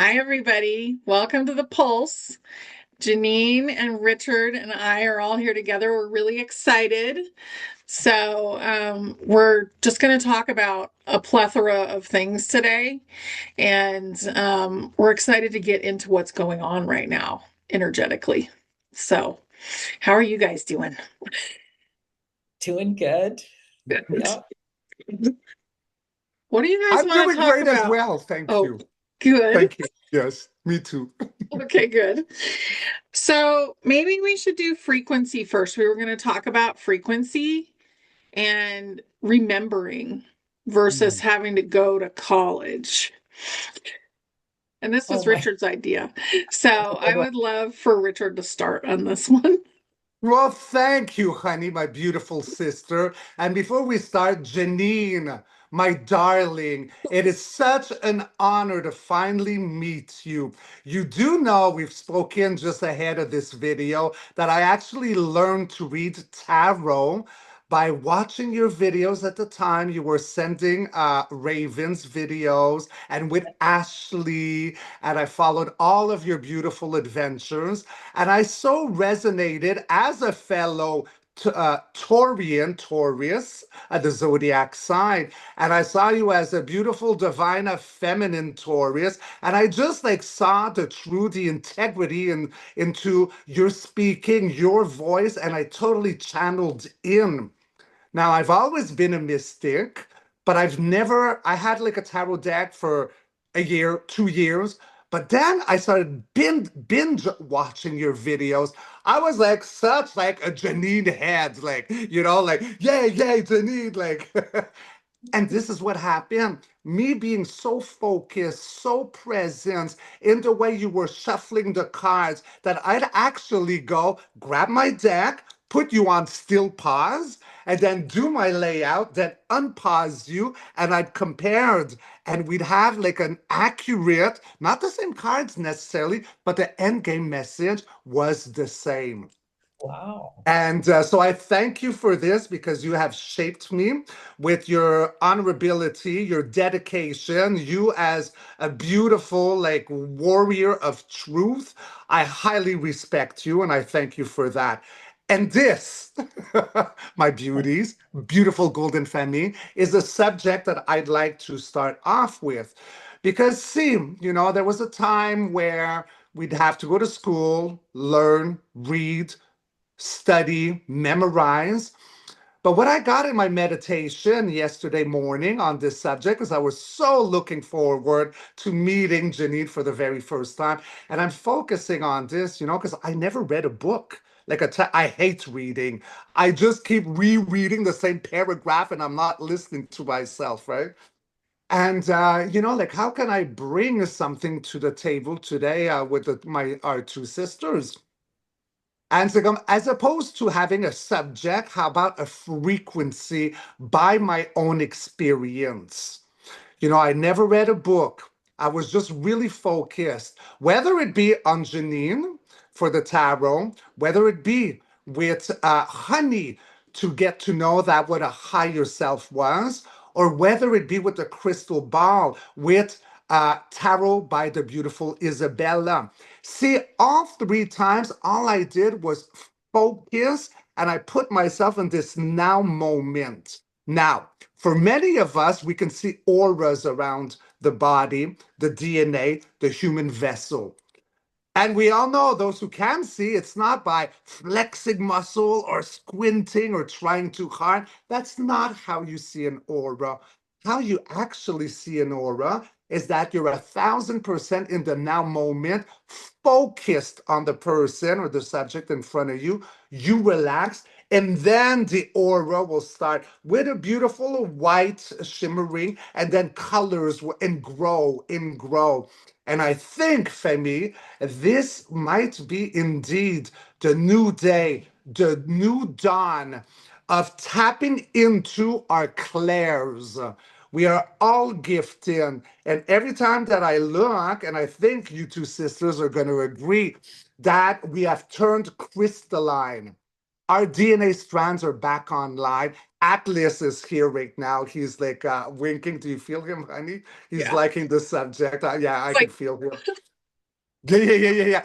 Hi, everybody. Welcome to the Pulse. Janine and Richard and I are all here together. We're really excited. We're just going to talk about a plethora of things today. We're excited to get into what's going on right now energetically. So, how are you guys doing? Doing good. Good. Yeah. What do you guys I'm want to doing talk great as about? well. Thank Oh, you. good. Thank you. Yes, me too. Okay, good. So maybe we should do frequency first. We were going to talk about frequency and remembering versus Mm. having to go to college. And this Oh was my. Richard's idea. So I would love for Richard to start on this one. Well, thank you, honey, my beautiful sister. And before we start, Janine, my darling, it is such an honor to finally meet you. You do know we've spoken just ahead of this video that I actually learned to read tarot by watching your videos at the time. You were sending Raven's videos and with Ashley, and I followed all of your beautiful adventures. And I so resonated as a fellow Taurus, the zodiac sign. And I saw you as a beautiful, divine, feminine Taurus. And I just like saw the true, the integrity into your speaking, your voice, and I totally channeled in. Now, I've always been a mystic, but I had like a tarot deck for a year, 2 years. But then I started binge watching your videos. I was like such like a Janine head, like, yay, Janine, like. And this is what happened. Me being so focused, so present in the way you were shuffling the cards that I'd actually go grab my deck, put you on still pause, and then do my layout, then unpause you, and I'd compared, and we'd have like an accurate, not the same cards necessarily, but the end game message was the same. Wow. And so I thank you for this because you have shaped me with your honorability, your dedication, you as a beautiful, like, warrior of truth. I highly respect you and I thank you for that. And this, my beauties, beautiful golden family, is a subject that I'd like to start off with. Because, see, there was a time where we'd have to go to school, learn, read, study, memorize. But what I got in my meditation yesterday morning on this subject is I was so looking forward to meeting Janine for the very first time. And I'm focusing on this, because I never read a book. I hate reading. I just keep rereading the same paragraph and I'm not listening to myself, right? And like how can I bring something to the table today with my our two sisters? And so, as opposed to having a subject, how about a frequency by my own experience? I never read a book. I was just really focused, whether it be on Janine for the tarot, whether it be with Honey to get to know that what a higher self was, or whether it be with the crystal ball with tarot by the beautiful Isabella. See, all three times, all I did was focus and I put myself in this now moment. Now, for many of us, we can see auras around the body, the DNA, the human vessel. And we all know those who can see, it's not by flexing muscle or squinting or trying too hard. That's not how you see an aura. How you actually see an aura is that you're 1,000% in the now moment, focused on the person or the subject in front of you. You relax, and then the aura will start with a beautiful white shimmering, and then colors will and grow and grow. And I think, Femi, this might be indeed the new day, the new dawn of tapping into our clairs. We are all gifted. And every time that I look, and I think you two sisters are going to agree, that we have turned crystalline. Our DNA strands are back online, Atlas is here right now. He's like winking. Do you feel him, honey? He's Yeah. liking the subject. Yeah, I It's can like, feel him. Yeah,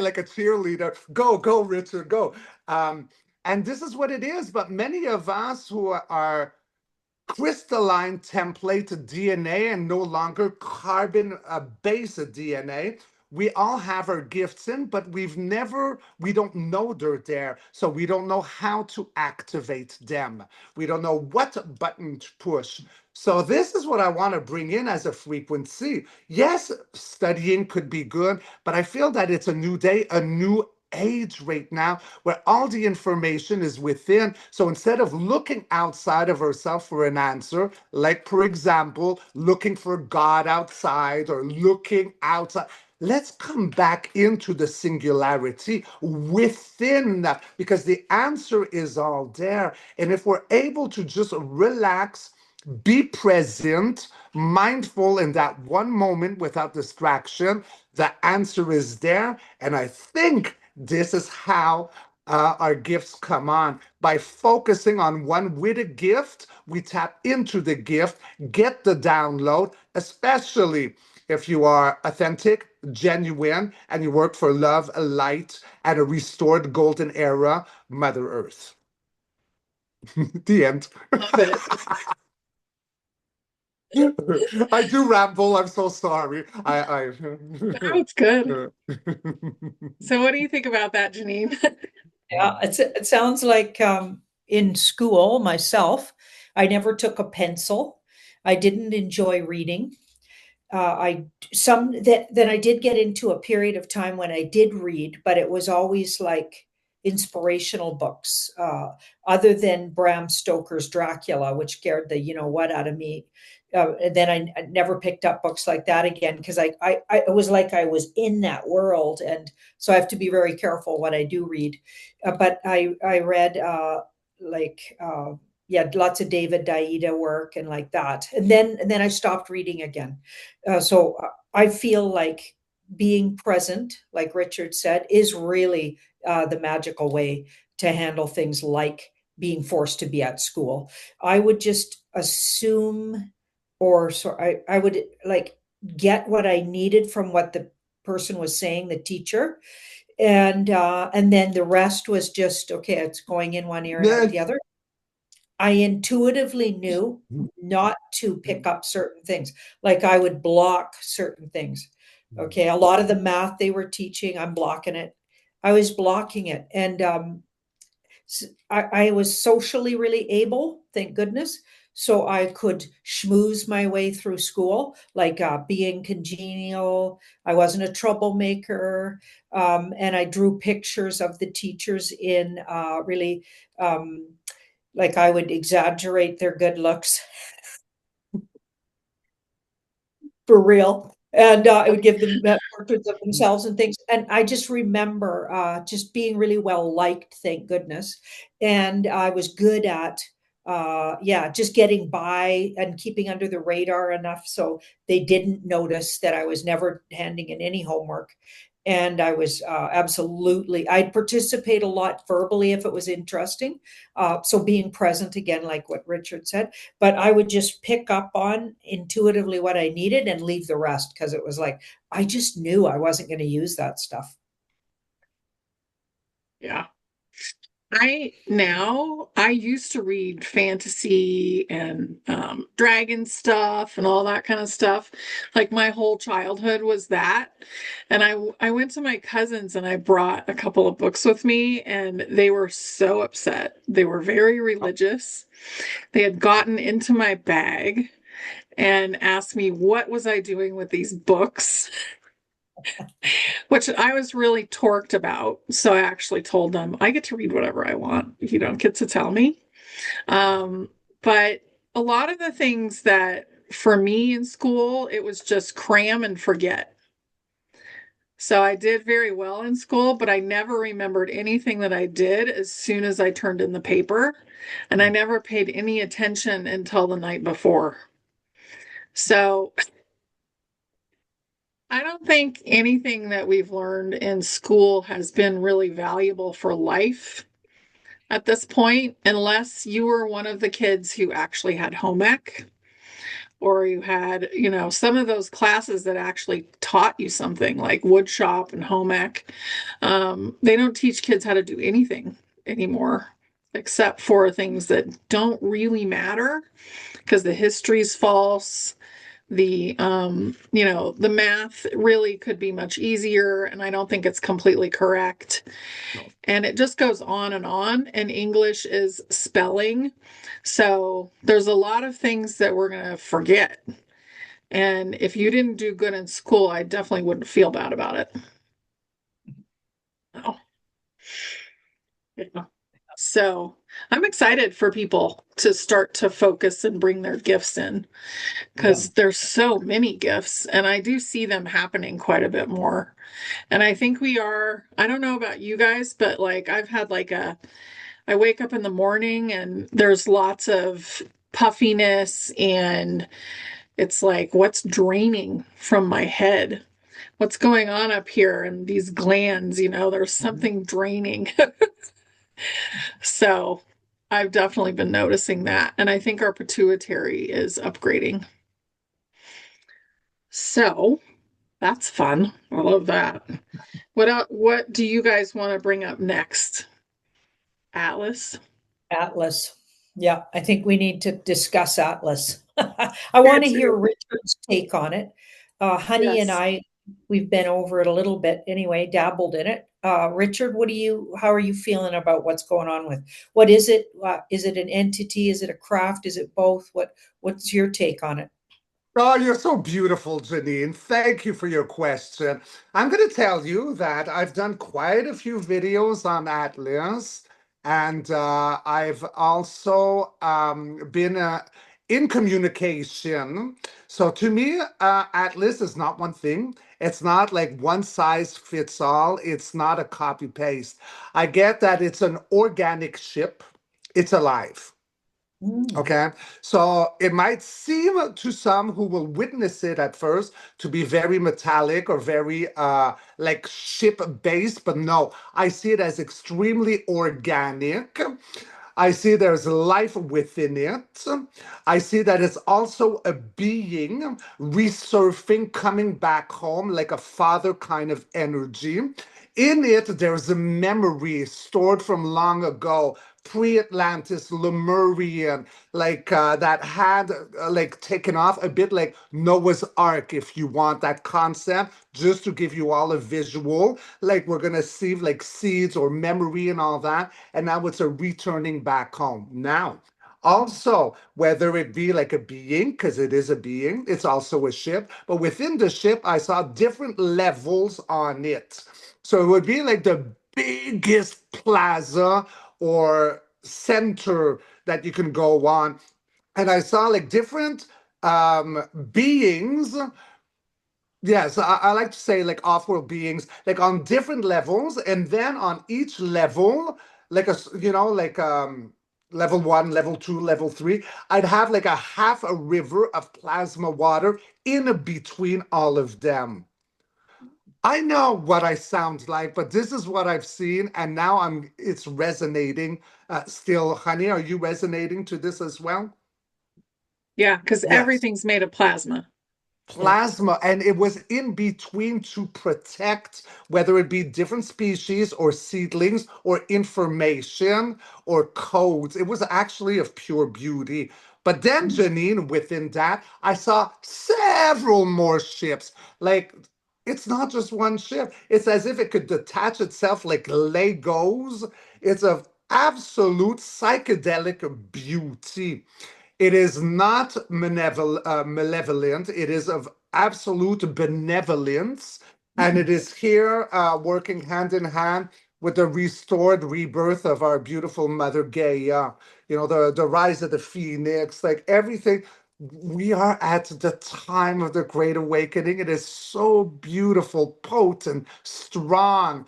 like a cheerleader. Go, Richard, go. Um, and this is what it is. But many of us who are crystalline template DNA and no longer carbon based DNA. We all have our gifts in, but we don't know they're there. So we don't know how to activate them. We don't know what button to push. So this is what I want to bring in as a frequency. Yes, studying could be good, but I feel that it's a new day, a new age right now where all the information is within. So instead of looking outside of ourselves for an answer, like for example, looking for God outside or looking outside, let's come back into the singularity within that because the answer is all there. And if we're able to just relax, be present, mindful in that one moment without distraction, the answer is there. And I think this is how our gifts come on. By focusing on one with a gift, we tap into the gift, get the download, especially if you are authentic, genuine, and you work for love, light, and a restored golden era, Mother Earth. The end. love it. I do ramble. I'm so sorry. No, it's good. So what do you think about that, Janine? Yeah, it sounds like in school myself, I never took a pencil. I didn't enjoy reading. I some that then I did get into a period of time when I did read, but it was always like inspirational books, other than Bram Stoker's Dracula, which scared the you know what out of me. And then I never picked up books like that again because it was like I was in that world, and so I have to be very careful what I do read. But I read like yeah, lots of David Daida work and like that, and then I stopped reading again. So I feel like being present, like Richard said, is really the magical way to handle things like being forced to be at school. I would just assume, or so I would like get what I needed from what the person was saying, the teacher, and then the rest was just okay. It's going in one ear and out the other. I intuitively knew not to pick up certain things. Like I would block certain things. Okay. A lot of the math they were teaching, I'm blocking it. I was blocking it. And I was socially really able, thank goodness. So I could schmooze my way through school, like being congenial. I wasn't a troublemaker. And I drew pictures of the teachers in really like I would exaggerate their good looks for real. And I would give them portraits of themselves and things. And I just remember just being really well liked, thank goodness. And I was good at, yeah, just getting by and keeping under the radar enough so they didn't notice that I was never handing in any homework. And I was absolutely, I'd participate a lot verbally if it was interesting. So being present again, like what Richard said, but I would just pick up on intuitively what I needed and leave the rest because it was like I just knew I wasn't going to use that stuff. Yeah. I used to read fantasy and dragon stuff and all that kind of stuff. Like my whole childhood was that. And I went to my cousins and I brought a couple of books with me and they were so upset. They were very religious. They had gotten into my bag and asked me what was I doing with these books, which I was really torqued about. So I actually told them I get to read whatever I want. You don't get to tell me. Um, but a lot of the things that for me in school, it was just cram and forget. So I did very well in school, but I never remembered anything that I did as soon as I turned in the paper. And I never paid any attention until the night before. So I don't think anything that we've learned in school has been really valuable for life. at this point, unless you were one of the kids who actually had home ec, or you had, some of those classes that actually taught you something like wood shop and home ec. They don't teach kids how to do anything anymore, except for things that don't really matter because the history's false. The math really could be much easier, and I don't think it's completely correct. No. And it just goes on, and English is spelling. So there's a lot of things that we're going to forget. And if you didn't do good in school, I definitely wouldn't feel bad about it. No. Yeah. So I'm excited for people to start to focus and bring their gifts in because Yeah. there's so many gifts, and I do see them happening quite a bit more. And I think I don't know about you guys, but like I've had I wake up in the morning and there's lots of puffiness, and it's like, what's draining from my head? What's going on up here? And these glands, there's something draining. So I've definitely been noticing that. And I think our pituitary is upgrading. So that's fun. I love that. What do you guys want to bring up next? Atlas? Atlas. Yeah, I think we need to discuss Atlas. I Yeah, want to hear too. Richard's take on it. Honey and Yes. I, we've been over it a little bit anyway, dabbled in it. Richard, how are you feeling about what's going on with, what is it? Is it an entity? Is it a craft? Is it both? What's your take on it? Oh, you're so beautiful, Janine. Thank you for your question. I'm going to tell you that I've done quite a few videos on Atlas, and I've also been in communication. So to me, Atlas is not one thing. It's not like one size fits all. It's not a copy paste. I get that it's an organic ship. It's alive. Mm. Okay, so it might seem to some who will witness it at first to be very metallic or very like ship based, but no, I see it as extremely organic. I see there's life within it. I see that it's also a being resurfing, coming back home like a father kind of energy. In it, there's a memory stored from long ago, pre-Atlantis, Lemurian, like that had like taken off a bit like Noah's Ark, if you want that concept, just to give you all a visual. Like we're gonna see like seeds or memory and all that, and now it's a returning back home. Now, also, whether it be like a being, because it is a being, it's also a ship, but within the ship, I saw different levels on it. So it would be like the biggest plaza or center that you can go on. And I saw like different beings. Yes, I like to say like off-world beings, like on different levels, and then on each level, like like level one, level two, level three, I'd have like a half a river of plasma water in between all of them. I know what I sound like, but this is what I've seen, and now it's resonating still. Honey, are you resonating to this as well? Yeah, because Yes. everything's made of plasma. Yeah. Plasma, and it was in between to protect whether it be different species or seedlings or information or codes. It was actually of pure beauty. But then, Janine, within that, I saw several more ships. Like, it's not just one ship. It's as if it could detach itself like Legos. It's of absolute psychedelic beauty. It is not malevolent. It is of absolute benevolence. And it is here working hand in hand with the restored rebirth of our beautiful Mother Gaia. The rise of the phoenix, like everything. We are at the time of the Great Awakening. It is so beautiful, potent, strong.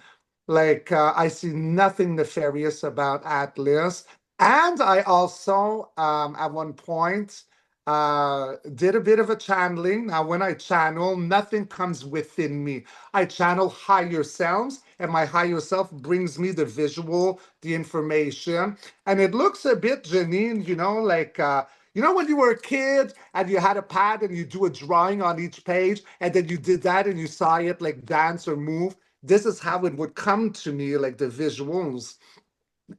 Like, I see nothing nefarious about Atlas. And I also, at one point, did a bit of a channeling. Now, when I channel, nothing comes within me. I channel higher selves, and my higher self brings me the visual, the information. And it looks a bit, Janine, like, when you were a kid and you had a pad and you do a drawing on each page, and then you did that and you saw it like dance or move. This is how it would come to me, like the visuals.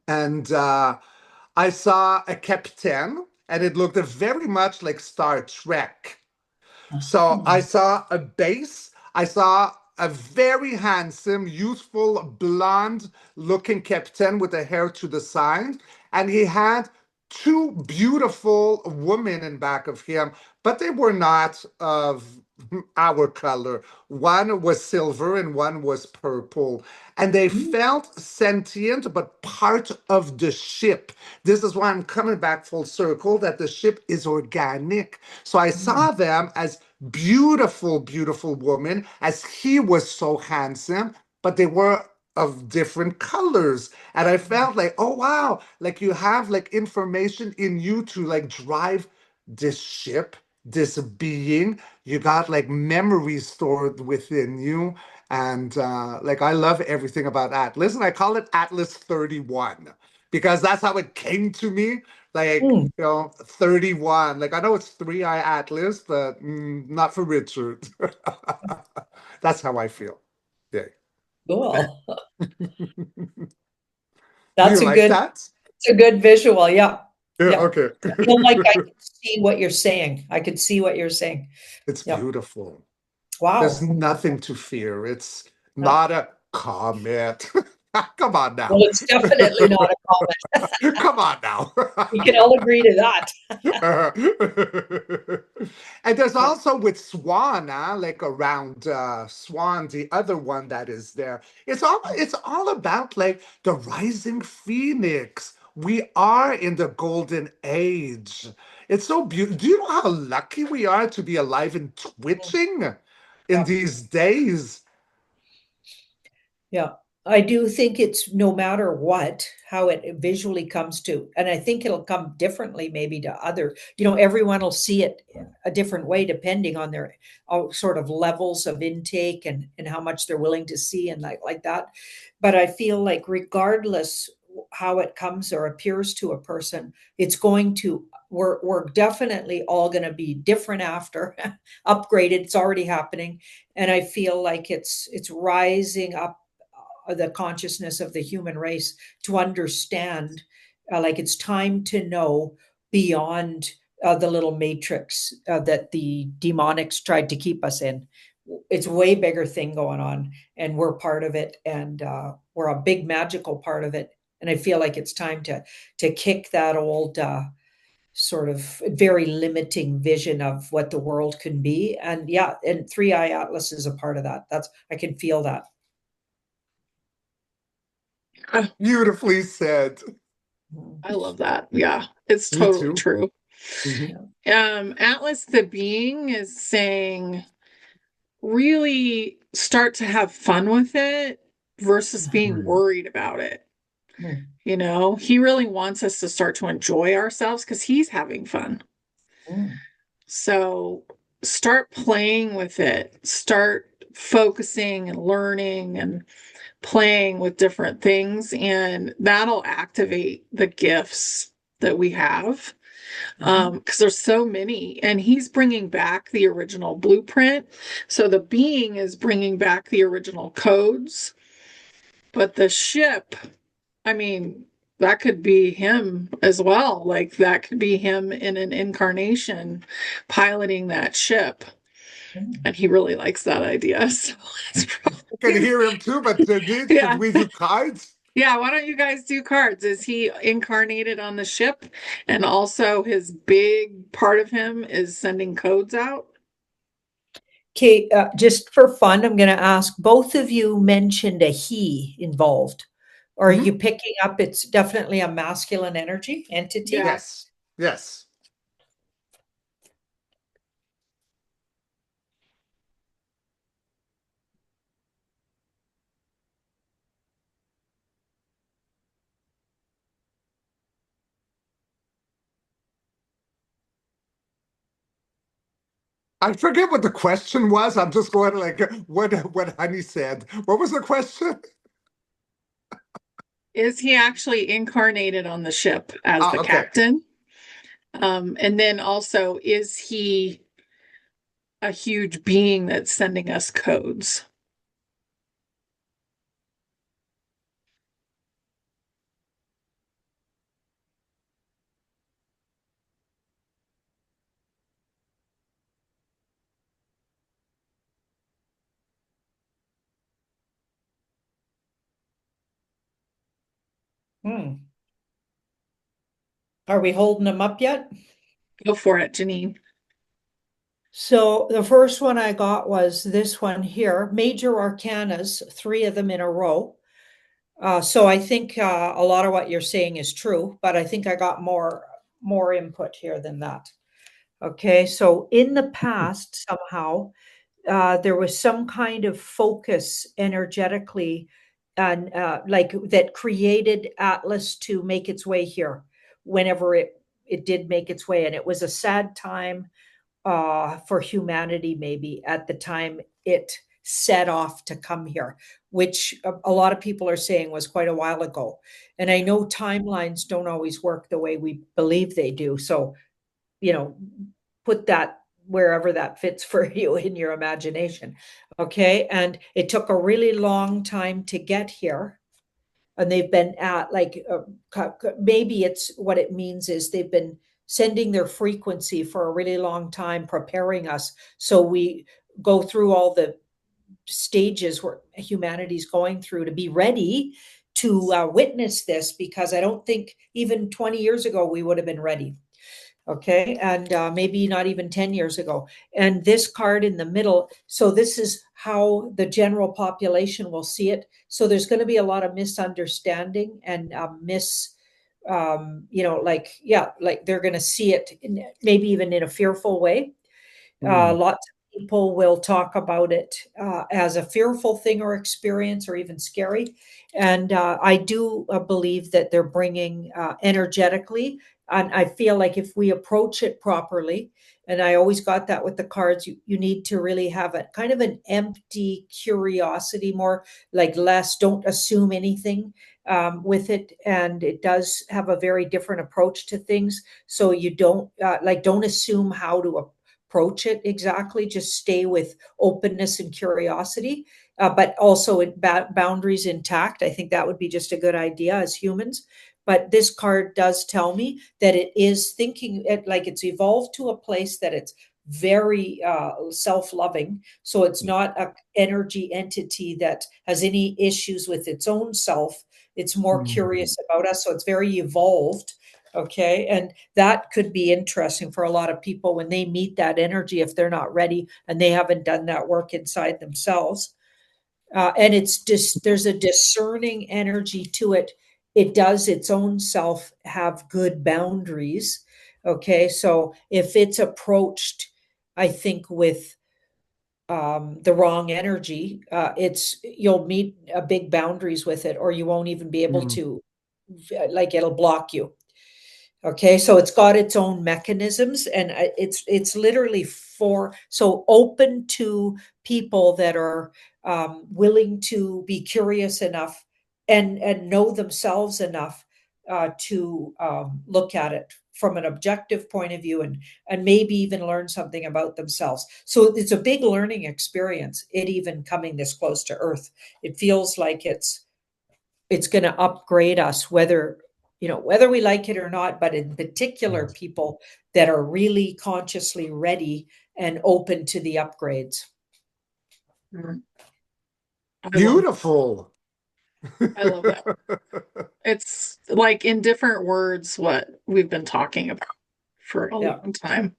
And I saw a captain, and it looked very much like Star Trek. So I Oh. saw a base. I saw a very handsome, youthful, blonde-looking captain with the hair to the side, and he had two beautiful women in back of him, but they were not of our color. One was silver and one was purple, and they Mm. felt sentient, but part of the ship. This is why I'm coming back full circle, that the ship is organic. So I Mm. saw them as beautiful, beautiful women, as he was so handsome, but they were of different colors. And I felt like, oh wow, like you have like information in you to like drive this ship, this being. You got like memories stored within you. And like I love everything about Atlas, and I call it Atlas 31 because that's how it came to me. Like, Mm. 31. Like I know it's 3iATLAS, but not for Richard. That's how I feel. Yeah. Cool. Do you That's a like good, that? it's a good visual. Yeah. Yeah, Yeah. okay. I feel like I can see what you're saying. I could see what you're saying. It's Yeah. beautiful. There's Wow. nothing to fear. It's Yeah. not a comet. Come on Well, now. it's definitely not a comet. Come on now. We can all agree to that. And there's Yeah. also with Swan, like around Swan, the other one that is there. It's all about like the rising phoenix. We are in the golden age. It's so beautiful. Do you know how lucky we are to be alive and twitching in Yeah. these days? Yeah. I do think it's no matter what, how it visually comes to, and I think it'll come differently maybe to other, everyone will see it a different way depending on their sort of levels of intake and how much they're willing to see and like that. But I feel like regardless how it comes or appears to a person, it's going to, we're definitely all going to be different after upgraded. It's already happening. And I feel like it's rising up the consciousness of the human race to understand, like it's time to know beyond the little matrix that the demonics tried to keep us in. It's a way bigger thing going on, and we're part of it, and we're a big magical part of it. And I feel like it's time to kick that old sort of very limiting vision of what the world can be. And yeah, and 3iATLAS is a part of that. I can feel that. Beautifully said. Mm. I love that. Yeah, it's Me totally too. true. Mhm. Yeah. Atlas the being is saying really start to have fun with it versus being Mm. worried about it. Mm. He really wants us to start to enjoy ourselves because he's having fun. Mm. So start playing with it, start focusing and learning and playing with different things, and that'll activate the gifts that we have. Mhm. Because there's so many, and he's bringing back the original blueprint. So the being is bringing back the original codes, but the ship, I mean, that could be him as well. Like that could be him in an incarnation piloting that ship. Mm. And he really likes that idea. So it's I can probably, hear him too, but should yeah. we do cards? Yeah, why don't you guys do cards? Is he incarnated on the ship? And also his big part of him is sending codes out? Okay, just for fun, I'm going to ask both of you mentioned a he involved. Are Mhm. you picking up it's definitely a masculine energy entity? Yeah. Yes. Yes. I forget what the question was. I'm just going like what Honey said. What was the question? Is he actually incarnated on the ship as Ah, the okay. captain? And then also, is he a huge being that's sending us codes? Hmm. Are we holding them up yet? Go for it, Janine. So the first one I got was this one here, Major Arcanas, three of them in a row. So I think a lot of what you're saying is true, but I think I got more input here than that. Okay, so in the past, somehow, there was some kind of focus energetically and like that created Atlas to make its way here whenever it did make its way. And it was a sad time for humanity, maybe at the time it set off to come here, which a lot of people are saying was quite a while ago. And I know timelines don't always work the way we believe they do. So, you know, put that wherever that fits for you in your imagination. Okay. And it took a really long time to get here. And they've been at like, maybe it's what it means is they've been sending their frequency for a really long time, preparing us. So we go through all the stages where humanity's going through to be ready to witness this, because I don't think even 20 years ago we would have been ready. Okay, and maybe not even 10 years ago. And this card in the middle, so this is how the general population will see it. So there's going to be a lot of misunderstanding and like, yeah, like they're going to see it maybe even in a fearful way. Hmm. Lots of people will talk about it as a fearful thing or experience or even scary. And I do believe that they're bringing energetically. And I feel like if we approach it properly, and I always got that with the cards, you need to really have a kind of an empty curiosity, more like less, don't assume anything with it. And it does have a very different approach to things. So you don't don't assume how to approach it exactly. Just stay with openness and curiosity, but also boundaries intact. I think that would be just a good idea as humans. But this card does tell me that it is thinking it like it's evolved to a place that it's very self-loving. So it's not an energy entity that has any issues with its own self. It's more Hmm. curious about us. So it's very evolved. Okay. And that could be interesting for a lot of people when they meet that energy if they're not ready and they haven't done that work inside themselves. And it's just there's a discerning energy to it. It does its own self have good boundaries. Okay. So if it's approached, I think, with the wrong energy, it's you'll meet big boundaries with it, or you won't even be able Hmm. to, like, it'll block you. Okay, so it's got its own mechanisms, and it's literally for so open to people that are willing to be curious enough and know themselves enough to look at it from an objective point of view and maybe even learn something about themselves. So it's a big learning experience. It even coming this close to Earth, it feels like it's going to upgrade us, whether we like it or not, but in particular people that are really consciously ready and open to the upgrades. Mm. I love Beautiful. I love that. It's like in different words what we've been talking about for a Yeah. long time.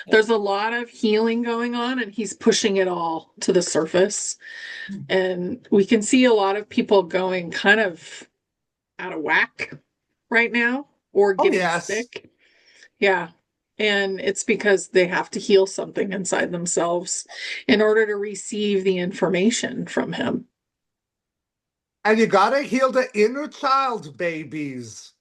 Yeah. There's a lot of healing going on, and he's pushing it all to the surface. And we can see a lot of people going kind of out of whack right now or Oh, getting yes. sick. Yeah. And it's because they have to heal something inside themselves in order to receive the information from him. And you gotta heal the inner child, babies.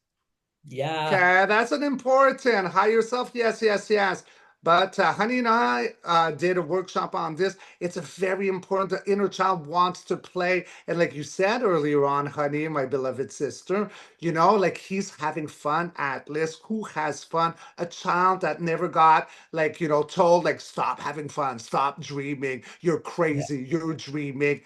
Yeah. Okay, that's an important higher self. Yes, yes, yes. But Honey and I did a workshop on this. It's a very important. The inner child wants to play. And like you said earlier on, Honey, my beloved sister, you know, like he's having fun, Atlas. Who has fun? A child that never got, like, you know, told, like, stop having fun, stop dreaming. You're Yeah. crazy. You're dreaming.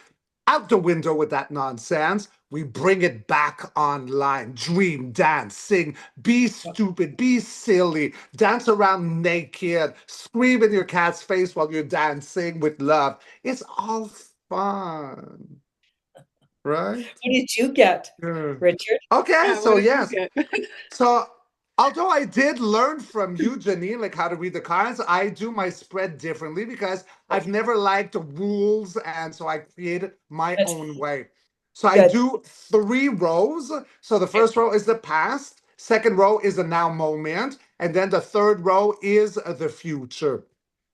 Out the window with that nonsense. We bring it back online. Dream, dance, sing, be stupid, be silly, dance around naked, scream in your cat's face while you're dancing with love. It's all fun, right? What did you get, Yeah. Richard? Okay, Yeah, what so did you yes. get? So, although I did learn from you, Janine, like how to read the cards, I do my spread differently because I've never liked the rules, and so I created my Good. own way. So I Good. do 3 rows. So the first row is the past, second row is the now moment, and then the third row is the future.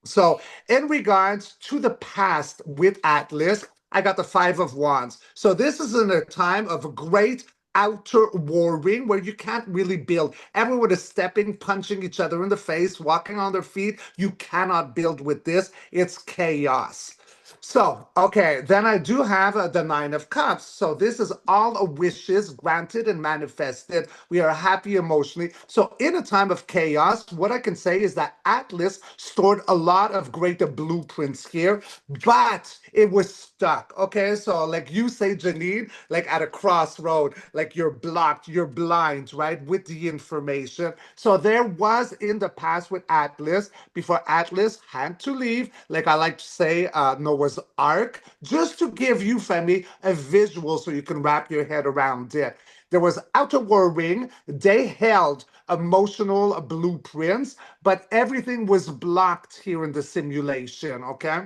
So, in regards to the past with Atlas, I got the Five of Wands. So, this is in a time of great outer warring where you can't really build. Everyone is stepping, punching each other in the face, walking on their feet. You cannot build with this. It's chaos. So, okay, then I do have the Nine of Cups. So, this is all wishes granted and manifested. We are happy emotionally. So, in a time of chaos, what I can say is that Atlas stored a lot of great blueprints here, but it was stuck. Okay, so like you say, Janine, like at a crossroad, like you're blocked, you're blind, right, with the information. So, there was in the past with Atlas, before Atlas had to leave, like I like to say, Noah's Ark, just to give you, Femi, a visual so you can wrap your head around it. There was outer warring, they held emotional blueprints, but everything was blocked here in the simulation, okay?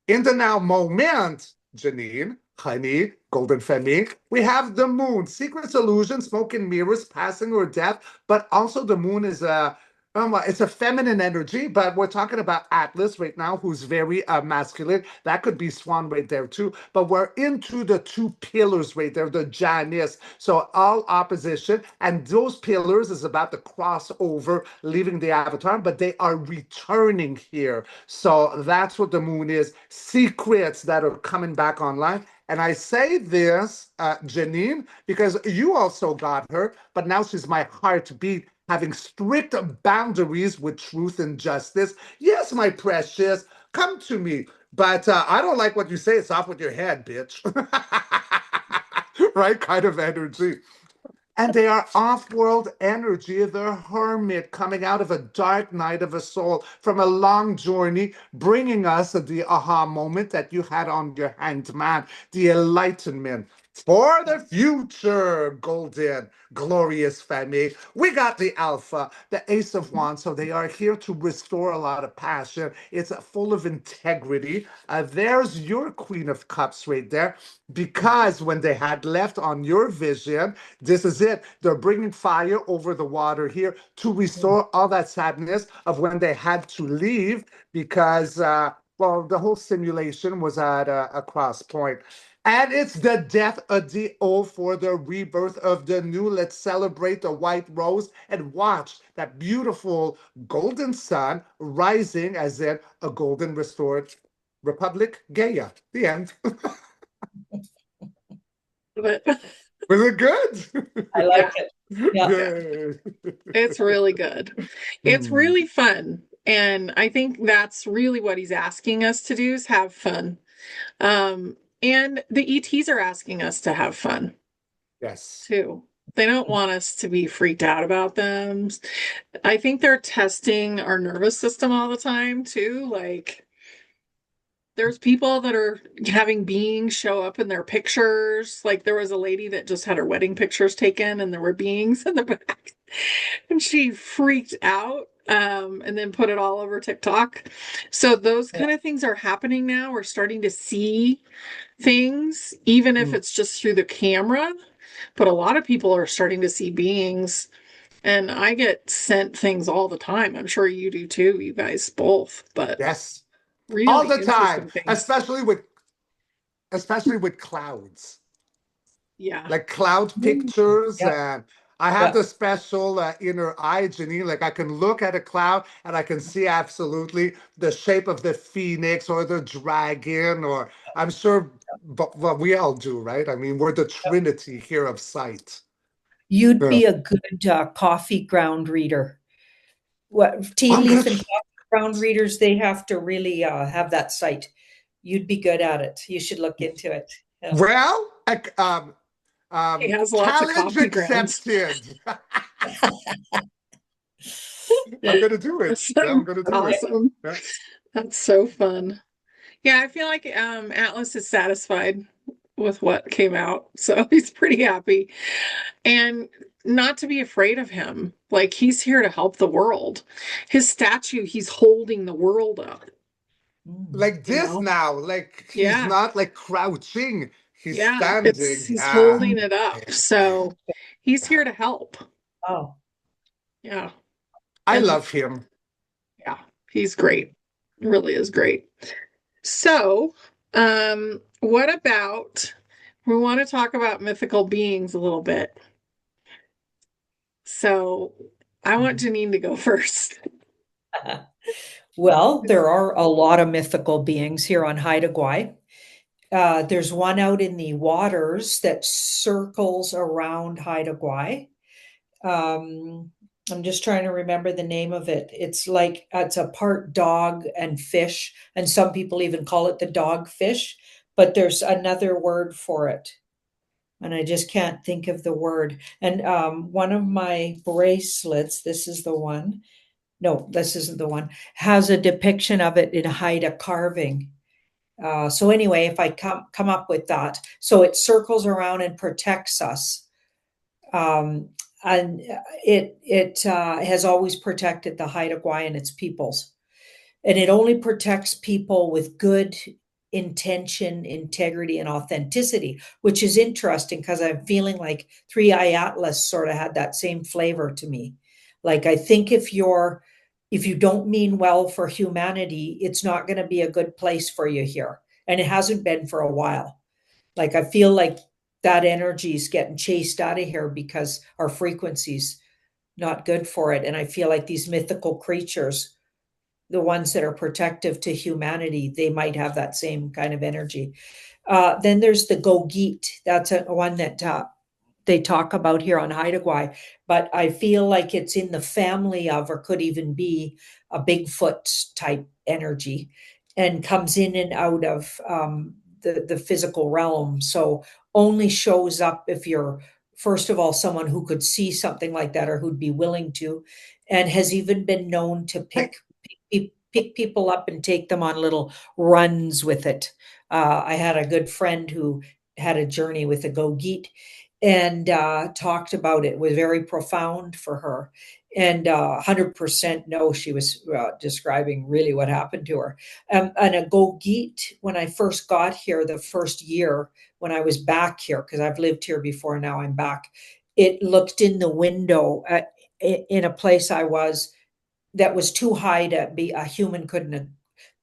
In the now moment, Janine, Honey, Golden Femi, we have the moon, secrets, illusions, smoke and mirrors, passing or death, but also the moon is a it's a feminine energy, but we're talking about Atlas right now, who's very masculine. That could be Swan right there too. But we're into the two pillars right there, the Janus. So all opposition, and those pillars is about the crossover, leaving the avatar, but they are returning here. So that's what the moon is. Secrets that are coming back online. And I say this, Janine, because you also got her, but now she's my heartbeat, having strict boundaries with truth and justice. Yes, my precious, come to me. But I don't like what you say. It's off with your head, bitch. Right? Kind of energy. And they are off-world energy, the hermit coming out of a dark night of a soul from a long journey, bringing us the aha moment that you had on your hand, man, the enlightenment. For the future, golden, glorious Femi. We got the Alpha, the Ace of Wands, so they are here to restore a lot of passion. It's full of integrity. There's your Queen of Cups right there, because when they had left on your vision, this is it. They're bringing fire over the water here to restore all that sadness of when they had to leave because, well, the whole simulation was at a cross point. And it's the death of the old for the rebirth of the new. Let's celebrate the white rose and watch that beautiful golden sun rising as in a golden restored Republic Gaia. The end. But Was it good? I yeah, like it. Yeah. yeah, Good. it's really good. It's Hmm. really fun. And I think that's really what he's asking us to do is have fun. Um, and the ETs are asking us to have fun Yes. too. They don't want us to be freaked out about them. I think they're testing our nervous system all the time too. Like there's people that are having beings show up in their pictures. Like there was a lady that just had her wedding pictures taken and there were beings in the back. And she freaked out and then put it all over TikTok. So those Yeah. kind of things are happening now. We're starting to see things, even if Mm. it's just through the camera. But a lot of people are starting to see beings. And I get sent things all the time. I'm sure you do too, you guys both, but Yes. All really the time, interesting things. especially with clouds. Yeah. Like cloud Mm. pictures Yeah. and I have Yeah. the special inner eye, Janine. Like I can look at a cloud and I can see absolutely the shape of the phoenix or the dragon, or I'm sure, but what we all do, right? I mean, we're the trinity here of sight. You'd Yeah. be a good coffee ground reader. What tea I'm gonna. leaf and coffee ground readers, they have to really have that sight. You'd be good at it. You should look into it. Yeah. Well, He has lots of challenge coffee grounds. accepted. I'm Yeah. gonna do it. That's Yeah, I'm gonna do it. awesome. Yeah. That's so fun. Yeah, I feel like Atlas is satisfied with what came out, so he's pretty happy. And not to be afraid of him. Like he's here to help the world. His statue, he's holding the world up, Mm. Like you this know? now, like he's Yeah. not like crouching, he's Yeah. It's standing. he's Yeah. holding it up. So he's here to help. Oh, Yeah. I And love him. yeah, he's great. Really is great. So, what about we want to talk about mythical beings a little bit. So, I want Janine to go first. well, there are a lot of mythical beings here on Haida Gwaii. There's one out in the waters that circles around Haida Gwaii. I'm just trying to remember the name of it. It's like it's a part dog and fish, and some people even call it the dog fish, but there's another word for it, and I just can't think of the word. And one of my bracelets, this is the one. No, this isn't the one. Has a depiction of it in Haida carving. So anyway, if I come up with that, so it circles around and protects us. Um, and it has always protected the Haida Gwaii and its peoples, and it only protects people with good intention, integrity, and authenticity, which is interesting because I'm feeling like 3iATLAS sort of had that same flavor to me. Like I think if you don't mean well for humanity, it's not going to be a good place for you here, and it hasn't been for a while. Like I feel like that energy is getting chased out of here because our frequency's not good for it. And I feel like these mythical creatures, the ones that are protective to humanity, they might have that same kind of energy. Then there's the Gogit. That's one that they talk about here on Haida Gwaii, but I feel like it's in the family of, or could even be a Bigfoot type energy, and comes in and out of the physical realm. So only shows up if you're, first of all, someone who could see something like that or who'd be willing to, and has even been known to pick people up and take them on little runs with it. I had a good friend who had a journey with a Gogit and talked about it. It was very profound for her. And 100% no, she was describing really what happened to her. And a Gogit, when I first got here, the first year when I was back here, because I've lived here before, now I'm back, it looked in the window in a place I was that was too high to be a human couldn't have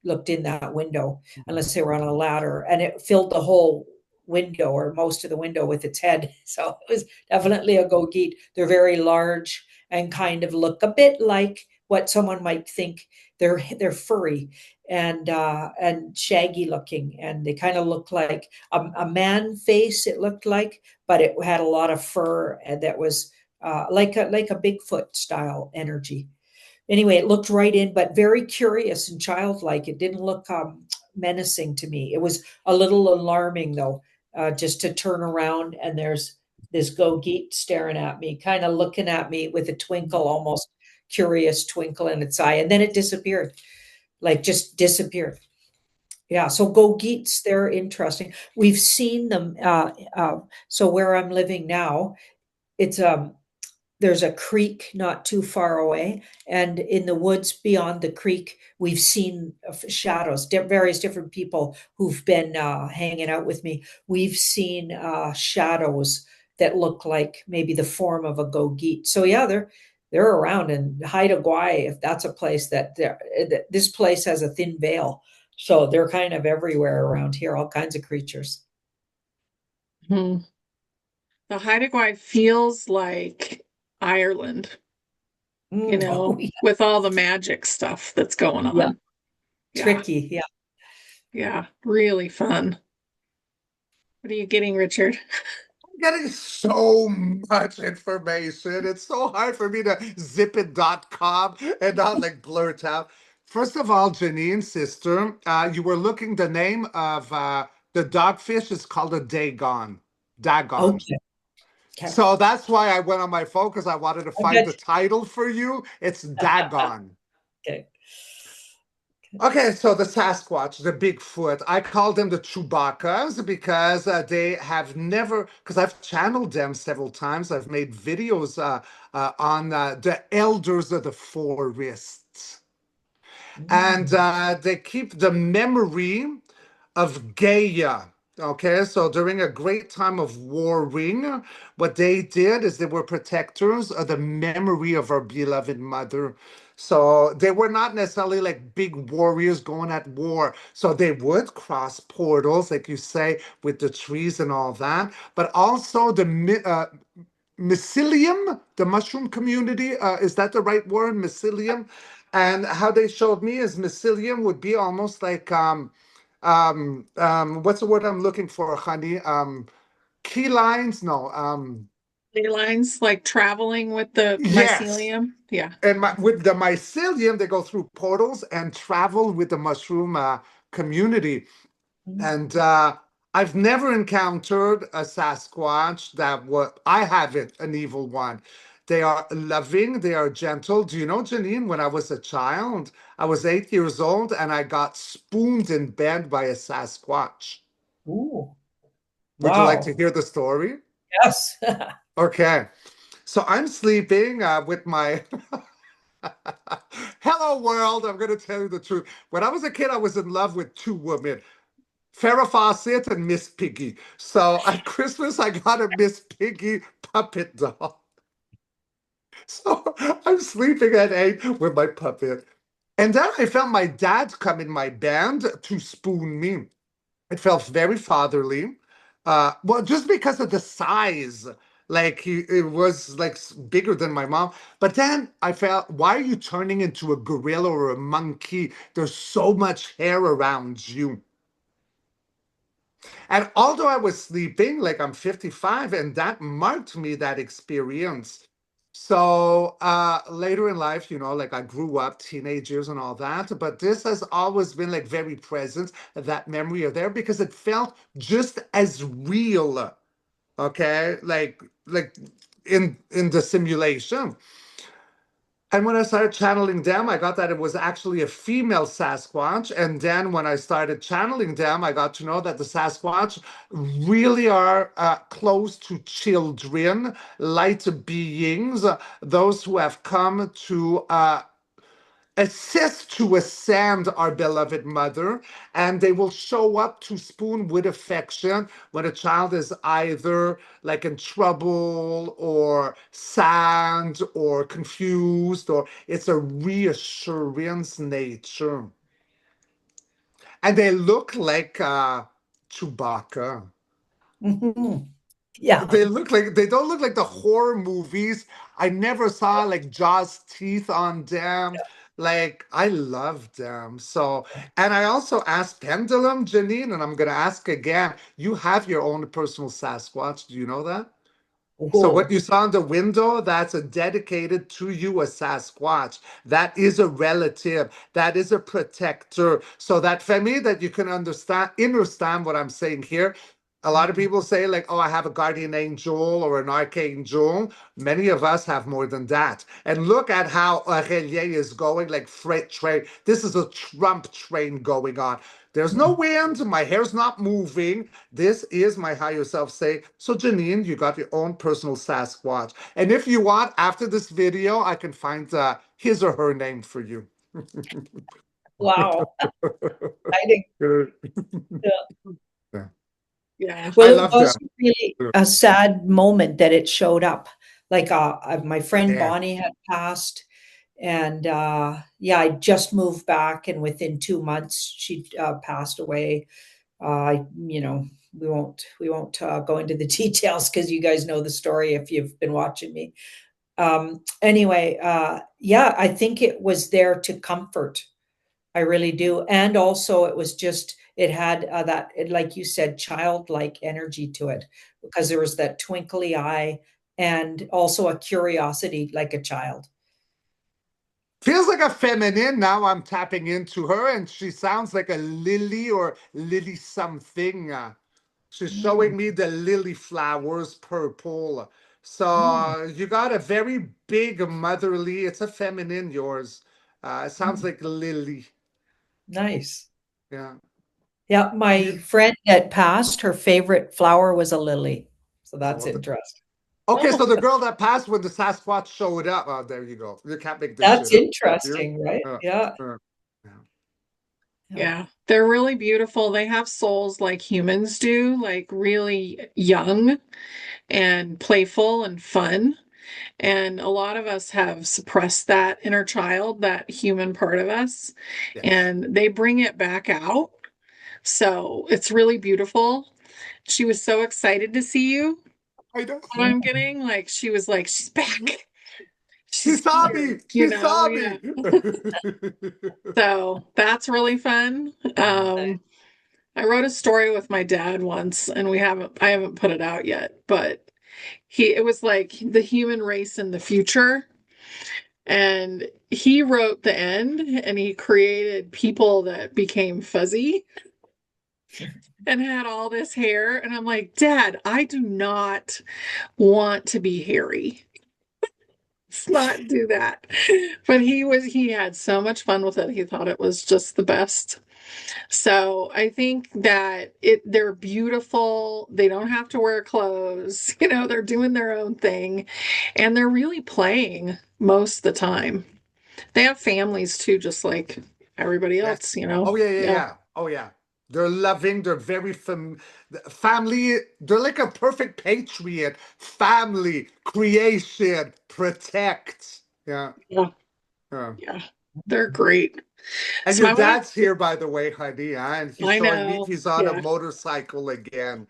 looked in that window unless they were on a ladder, and it filled the whole window or most of the window with its head. So it was definitely a Gogit. They're very large and kind of look a bit like what someone might think. They're furry and shaggy looking, and they kind of look like a man face. It looked like, but it had a lot of fur, and that was like a Bigfoot style energy. Anyway, it looked right in, but very curious and childlike. It didn't look menacing to me. It was a little alarming, though, just to turn around and there's this Gogit staring at me, kind of looking at me with a twinkle, almost curious twinkle in its eye. And then it disappeared, like just disappeared. Yeah, so Gogits, they're interesting. We've seen them. So where I'm living now, it's there's a creek not too far away, and in the woods beyond the creek we've seen shadows. Various different people who've been hanging out with me, we've seen shadows that look like maybe the form of a Gogit. So yeah, they're around. And Haida Gwaii, if that's a place that this place has a thin veil, so they're kind of everywhere around here, all kinds of creatures. Hmm. The Haida Gwaii feels like Ireland, Oh, yeah. with all the magic stuff that's going Yeah. on. Yeah, Tricky. Yeah. yeah, really fun. What are you getting, Richard? Getting so much information. It's so hard for me to zip it.com and not like blurt out. First of all, Janine, sister, you were looking, the name of the dogfish is called a dagon. Dagon. Okay. Okay. So that's why I went on my phone because I wanted to I find bet. the title for you. It's Dagon. Okay. Okay, so the Sasquatch, the Bigfoot, I call them the Chewbaccas because they have never, because I've channeled them several times. I've made videos on the elders of the forests. And Mm. they keep the memory of Gaia. Okay, so during a great time of warring, what they did is they were protectors of the memory of our beloved mother. So they were not necessarily like big warriors going at war. So they would cross portals, like you say, with the trees and all that. But also the mycelium, the mushroom community, is that the right word? Mycelium. And how they showed me is mycelium would be almost like what's the word I'm looking for, honey? Key lines? No. Ley lines like traveling with the Yes. mycelium. Yeah. And with the mycelium, they go through portals and travel with the mushroom community. Mm. And I've never encountered a Sasquatch that what I haven't, an evil one. They are loving, they are gentle. Do you know, Janine, when I was a child, I was 8 years old and I got spooned in bed by a Sasquatch. Ooh. Would you like to Wow. hear the story? Yes. Okay. So I'm sleeping with my hello world. I'm going to tell you the truth. When I was a kid, I was in love with two women. Farrah Fawcett and Miss Piggy. So at Christmas, I got a Miss Piggy puppet doll. So I'm sleeping at 8 with my puppet. And then I felt my dad come in my bed to spoon me. It felt very fatherly. Well, just because of the size. Like it was like bigger than my mom. But then I felt, why are you turning into a gorilla or a monkey? There's so much hair around you. And although I was sleeping, like I'm 55, and that marked me, that experience. So later in life, like I grew up, teenage years and all that, but this has always been like very present, that memory of there, because it felt just as real, okay? Like in the simulation. And when I started channeling them, I got that it was actually a female Sasquatch. And then when I started channeling them, I got to know that the Sasquatch really are close to children, light beings, those who have come to assist to ascend our beloved mother, and they will show up to spoon with affection when a child is either like in trouble or sad or confused, or it's a reassurance nature. And they look like Chewbacca. Mhm. Yeah. They don't look like the horror movies. I never saw like Jaws teeth on them. Like I love them. So, and I also asked Pendulum, Janine, and I'm gonna ask again. You have your own personal Sasquatch. Do you know that? So what Oh. you saw in the window, that's a dedicated to you, a Sasquatch. That is a relative. That is a protector. So that for me, that you can understand what I'm saying here. A lot of Mm. people say like, oh, I have a guardian angel or an archangel. Many of us have more than that. And look at how Aurelie is going, like freight train. This is a Trump train going on. There's no wind. My hair's not moving. This is my higher self say. So Janine, you got your own personal Sasquatch. And if you want, after this video, I can find his or her name for you. Wow. Exciting. Yeah. Yeah. I Well, it love was that. really a sad moment that it showed up. Like my friend Yeah. Bonnie had passed, and yeah, I just moved back, and within 2 months she passed away. You know, we won't go into the details because you guys know the story if you've been watching me. Anyway, yeah, I think it was there to comfort. I really do. And also it was just, it had like you said, childlike energy to it, because there was that twinkly eye and also a curiosity like a child. Feels like a feminine. Now I'm tapping into her, and she sounds like a lily or lily something. She's Mm, showing me the lily flowers, purple. So mm, you got a very big motherly. It's a feminine, yours. It sounds mm. like lily. Nice. Yeah. Yeah, my You, friend that passed, her favorite flower was a lily. So oh, that's well, interesting. okay, Oh, so the girl that passed when the Sasquatch showed up. Oh, there you go. You can't make this that's shit up. You? interesting, right? Uh, Yeah. uh, yeah. Yeah. Yeah, they're really beautiful. They have souls like humans do, like really young and playful and fun. And a lot of us have suppressed that inner child, that human part of us, Yes. and they bring it back out. So it's really beautiful. She was so excited to see you. I know. What I'm getting, like, she was like, she's back. She She's saw here, me. She saw yeah. me. So that's really fun. I wrote a story with my dad once, and I haven't put it out yet, but it was like the human race in the future. And he wrote the end, and he created people that became fuzzy and had all this hair. And I'm like, Dad, I do not want to be hairy. Let's not do that. But he had so much fun with it. He thought it was just the best. So I think that they're beautiful. They don't have to wear clothes. They're doing their own thing, and they're really playing most of the time. They have families too, just like everybody else, Yes. Oh yeah, yeah, Yeah. yeah. Oh yeah. They're loving. They're very family. They're like a perfect patriot. Family, creation, protect. Yeah. Yeah. Yeah. Yeah. They're great. And So your I want dad's here, by the way, honey, and to, he's I showing me know. he's on a Yeah. motorcycle again.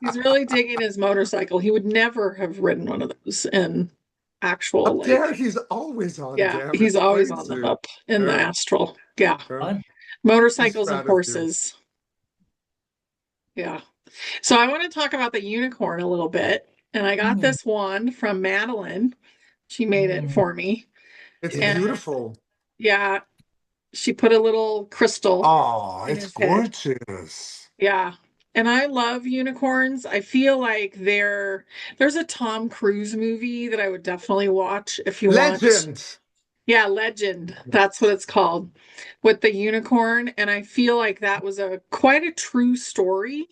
He's really digging his motorcycle. He would never have ridden one of those in actual, Up there, like, he's always on yeah, them. he's It's always on them crazy. up in the Yeah, astral. Yeah. yeah. Fun. He's Motorcycles and proud of you. horses. Yeah. So I want to talk about the unicorn a little bit. And I got Mm, this wand from Madeline. She made it mm. for me. It's Yeah. And beautiful. yeah, she put a little crystal Oh, in it's his head. gorgeous. Yeah. And I love unicorns. I feel like there's a Tom Cruise movie that I would definitely watch if you want. Legend. Yeah, Legend. That's what it's called, with the unicorn. And I feel like that was a quite a true story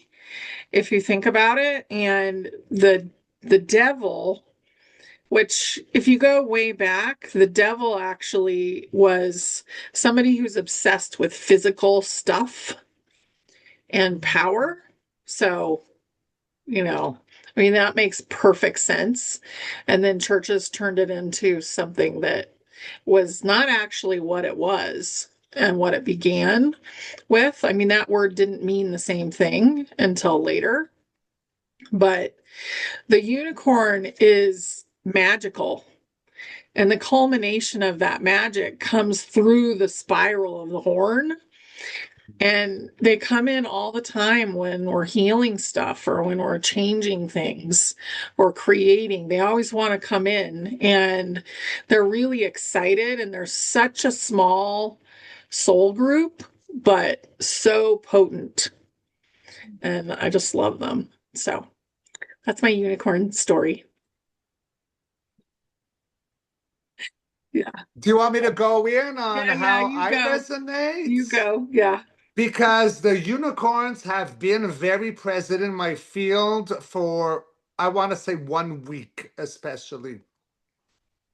if you think about it. And the devil, which if you go way back, the devil actually was somebody who's obsessed with physical stuff and power. So, I mean, that makes perfect sense. And then churches turned it into something that was not actually what it was and what it began with. I mean, that word didn't mean the same thing until later, but the unicorn is magical. And the culmination of that magic comes through the spiral of the horn. And they come in all the time when we're healing stuff or when we're changing things or creating. They always want to come in and they're really excited. And they're such a small soul group, but so potent. And I just love them. So that's my unicorn story. Yeah. Do you want me to go in on Yeah. Yeah. how You I go. You resonate? go. Yeah. Because the unicorns have been very present in my field for, I want to say, 1 week, especially.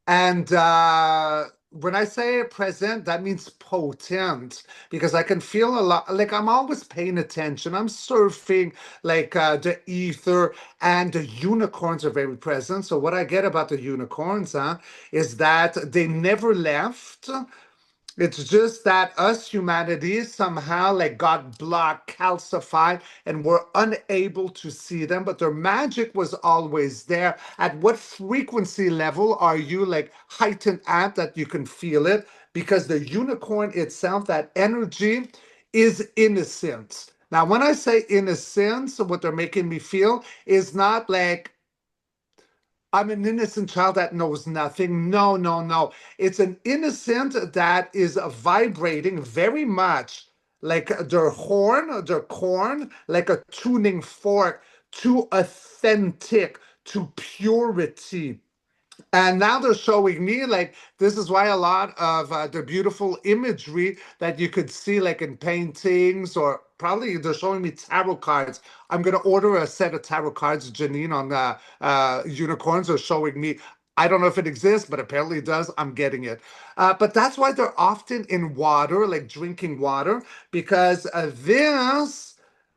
And when I say present, that means potent because I can feel a lot. Like I'm always paying attention. I'm surfing like the ether, and the unicorns are very present. So what I get about the unicorns, is that they never left. It's just that us humanity somehow like got blocked, calcified, and we're unable to see them. But their magic was always there. At what frequency level are you like heightened at that you can feel it? Because the unicorn itself, that energy, is innocence. Now, when I say innocence, what they're making me feel is not like I'm an innocent child that knows nothing. No, no, no. It's an innocent that is vibrating very much like their horn, their corn, like a tuning fork to authentic, to purity. And now they're showing me like this is why a lot of the beautiful imagery that you could see like in paintings or probably they're showing me tarot cards. I'm gonna order a set of tarot cards. Janine on the unicorns are showing me. I don't know if it exists, but apparently it does. I'm getting it. But that's why they're often in water, like drinking water, because this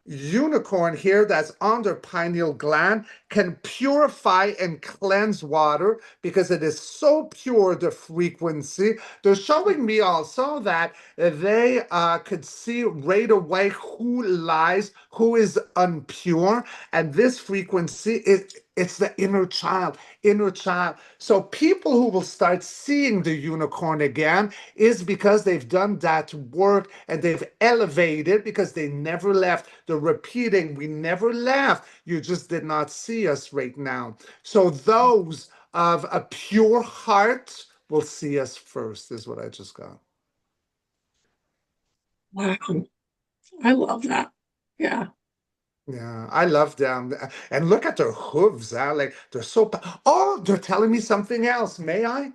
unicorn here that's on their pineal gland can purify and cleanse water because it is so pure, the frequency. They're showing me also that they could see right away who lies, who is unpure, and this frequency is it's the inner child, inner child. So people who will start seeing the unicorn again is because they've done that work and they've elevated because they never left. They're repeating, we never left. You just did not see us right now. So those of a pure heart will see us first, is what I just got. Wow. I love that. Yeah. Yeah, I love them. And look at their hooves, huh? Like they're so. Oh, they're telling me something else. May I?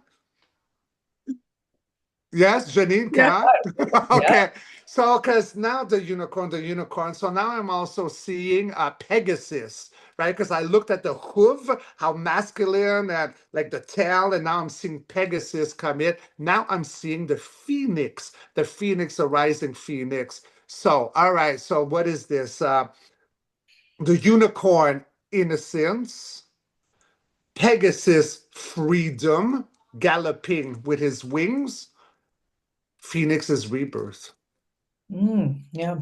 Yes, Janine, can Yeah. I? Yeah. Okay. So, because now the unicorn. So now I'm also seeing Pegasus, right? Because I looked at the hoof, how masculine and like the tail, and now I'm seeing Pegasus come in. Now I'm seeing the phoenix, a rising phoenix. So, all right. So, what is this? The unicorn, innocence. Pegasus, freedom, galloping with his wings. Phoenix is rebirth. Yeah.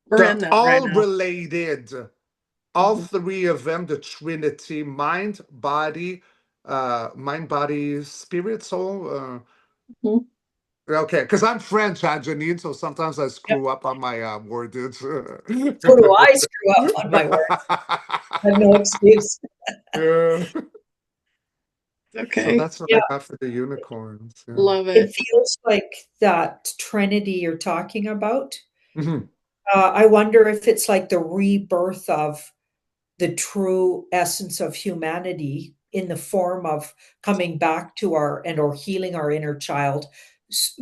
We're They're in that right all now. related. All Mhm. three of them, the Trinity, mind, body, spirit, soul. Mhm. Okay, because I'm French, Janine, so sometimes I Yep. screw up on my wordage. So do I screw up on my word. I have no excuse. Yeah. So Okay. that's what Yeah. I got for the unicorns. Yeah. Love It it. feels like that Trinity you're talking about. Mhm. I wonder if it's like the rebirth of the true essence of humanity in the form of coming back to our and or healing our inner child,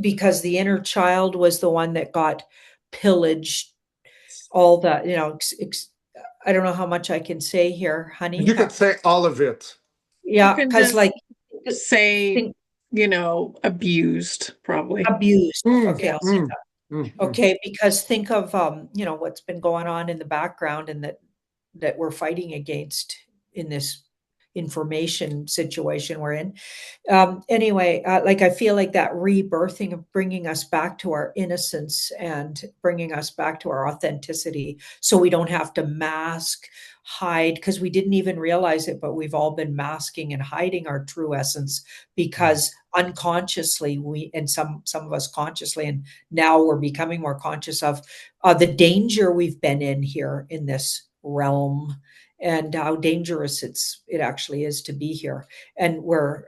because the inner child was the one that got pillaged, all that, I don't know how much I can say here, honey. You could say all of it. You Yeah, can because just like say, think abused, probably. abused. Mm, Okay, I'll say mm, that. mm, mm. Okay, because think of what's been going on in the background and that we're fighting against in this information situation we're in. Anyway, like I feel like that rebirthing of bringing us back to our innocence and bringing us back to our authenticity, so we don't have to mask, hide, because we didn't even realize it, but we've all been masking and hiding our true essence because unconsciously we, and some of us consciously, and now we're becoming more conscious of the danger we've been in here in this realm, and how dangerous it actually is to be here. And we're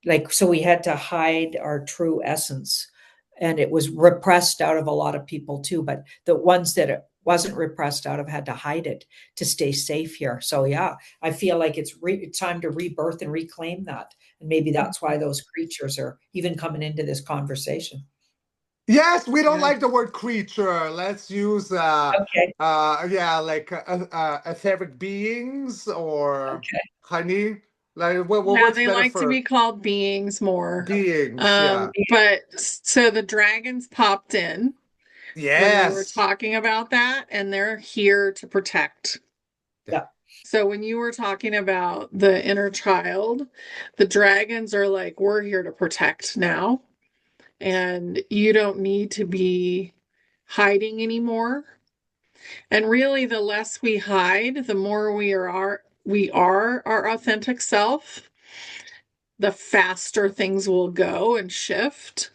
like, so we had to hide our true essence, and it was repressed out of a lot of people too, but the ones that it wasn't repressed out of had to hide it to stay safe here. So yeah, I feel like it's time to rebirth and reclaim that, and maybe that's why those creatures are even coming into this conversation. Yes, we don't Yeah. like the word creature. Let's use Okay. yeah, like etheric beings or Okay. honey. Like what Yeah, works they better like to for be called beings more. beings? Yeah. But so the dragons popped in when we were Yes. talking about that, and they're here to protect. Yeah. Yeah. So when you were talking about the inner child, the dragons are like, we're here to protect now. and you don't need to be hiding anymore. And really, the less we hide, the more we are our authentic self, the faster things will go and shift.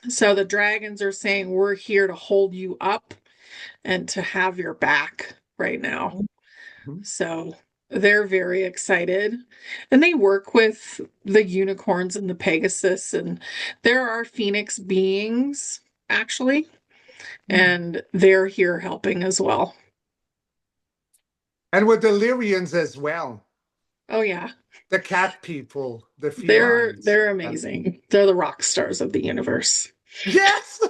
So the dragons are saying, we're here to hold you up and to have your back right now. Mhm. So they're very excited. And they work with the unicorns and the Pegasus, and there are phoenix beings, actually, and they're here helping as well. And with the Lyrians as well. Oh yeah. The cat people, the They're felines. they're Yeah. amazing. They're the rock stars of the universe. Yes.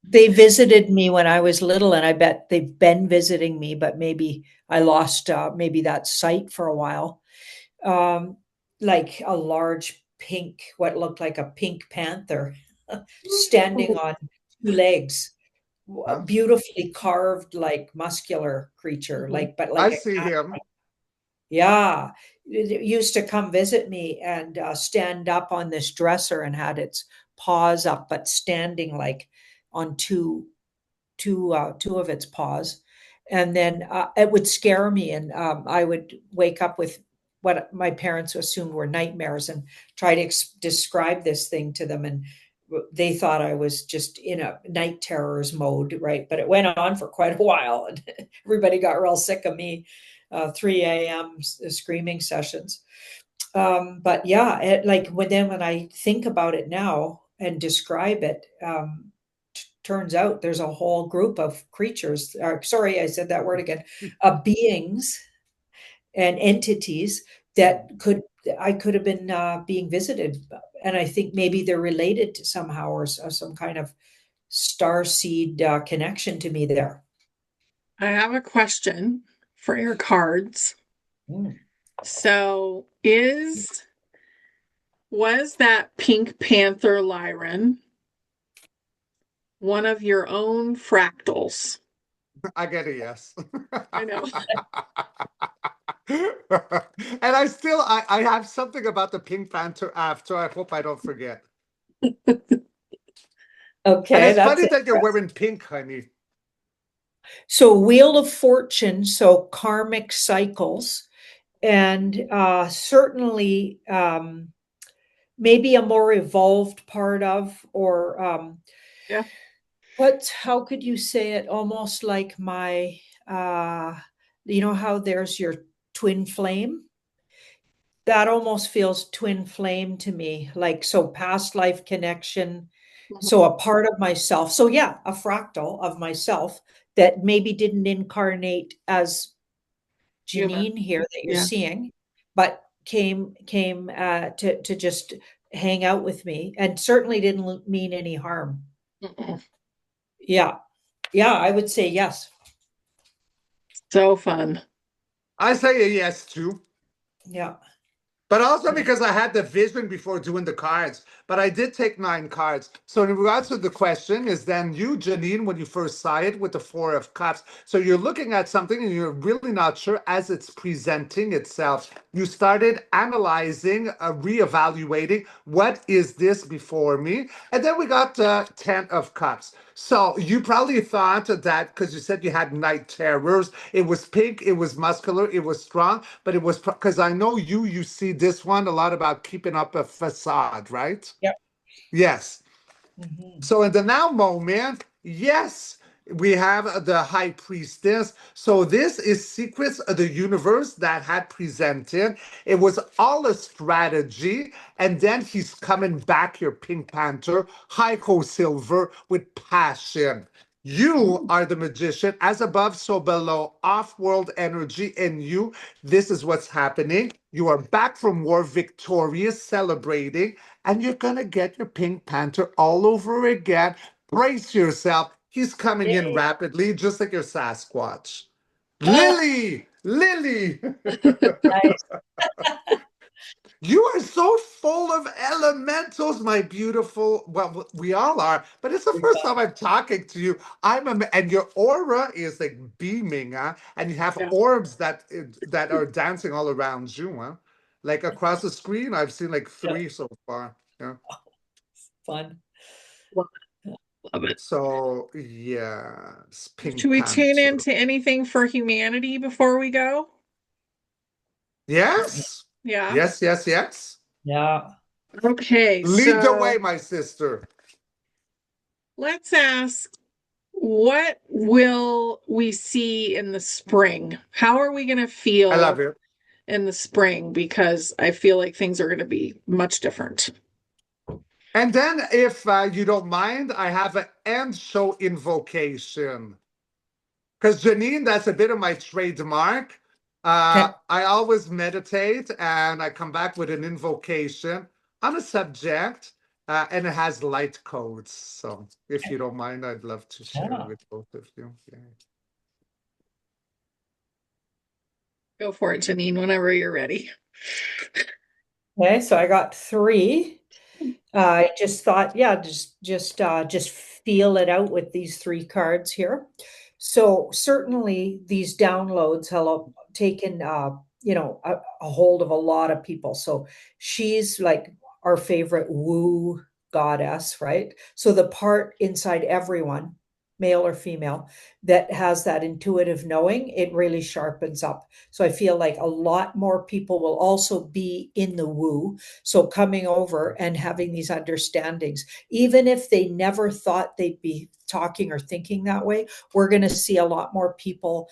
They visited me when I was little, and I bet they've been visiting me, but maybe I lost maybe that sight for a while. Um, like a large pink, what looked like a pink panther, standing on two legs, a Huh? beautifully carved, like muscular creature, like but I like a see cat. him. Yeah, it used to come visit me and stand up on this dresser and had its paws up, but standing like on two of its paws, and then it would scare me, and I would wake up with what my parents assumed were nightmares and try to describe this thing to them, and they thought I was just in a night terrors mode, right? But it went on for quite a while, and everybody got real sick of me. 3 a.m. Screaming sessions. But yeah, like when I think about it now and describe it, turns out there's a whole group of creatures. Sorry, I said that word again. Beings and entities that I could have been being visited, and I think maybe they're related to somehow, or some kind of star seed connection to me there. I have a question for your cards. Mm. So, was that Pink Panther Lyran one of your own fractals? I get a yes. I know. And I have something about the Pink Panther after. I hope I don't forget. And Okay, it's that's funny it. that you're wearing pink, honey. So, Wheel of Fortune, so karmic cycles, and certainly maybe a more evolved part of, or Yeah. how could you say it? Almost like my, uh, how there's your twin flame? That almost feels twin flame to me, like, so past life connection. So Mhm. a part of myself. So yeah, a fractal of myself that maybe didn't incarnate as Human. Janine here that you're Yeah. seeing, but came to just hang out with me, and certainly didn't mean any harm. Mm-mm. Yeah, yeah, I would say yes. So fun. I say a yes too. Yeah. But also Yeah. because I had the vision before doing the cards. But I did take 9 cards. So in regards to the question, is then you, Janine, when you first saw it with the 4 of Cups. So you're looking at something and you're really not sure as it's presenting itself. You started analyzing, reevaluating, what is this before me? And then we got 10 of Cups. So you probably thought that because you said you had night terrors, it was pink, it was muscular, it was strong, but it was because I know you see this one a lot about keeping up a facade, right? Yep. Yes. Mhm. So in the now moment, yes, we have the high priestess. So this is secrets of the universe that had presented. It was all a strategy. And then he's coming back here, Pink Panther, Heiko Silver with passion. You Mm. are the magician, as above, so below, off world energy. And you, this is what's happening. You are back from war, victorious, celebrating, and you're going to get your Pink Panther all over again. Brace yourself. He's coming in Yay. rapidly, just like your Sasquatch. Oh, Lily! Lily! nice. You are so full of elementals, my beautiful. Well, we all are, but it's the first time I'm talking to you. And your aura is like beaming, huh? And you have Yeah. orbs that are dancing all around you, huh? Like across the screen, I've seen like Yeah. 3 so far. Yeah. Fun. Love it. So yeah, Pink Should we tune Panther. into anything for humanity before we go? Yes, Yeah. yes, yes, yes. Yeah. Okay, Lead the way, so my sister. let's ask, what will we see in the spring? How are we going to I love feel it. in the spring? Because I feel like things are going to be much different. And then, if you don't mind, I have an end show invocation. Because Janine, that's a bit of my trademark. Okay. I always meditate and I come back with an invocation on a subject, and it has light codes. So, if you don't mind, I'd love to share it Yeah. with both of you. Yeah. Go for it, Janine, whenever you're ready. Okay, so I got 3. I just thought, yeah, just feel it out with these 3 cards here. So certainly these downloads have taken, a hold of a lot of people. So she's like our favorite woo goddess, right? So the part inside everyone, male or female, that has that intuitive knowing, it really sharpens up. So I feel like a lot more people will also be in the woo, so coming over and having these understandings, even if they never thought they'd be talking or thinking that way, we're going to see a lot more people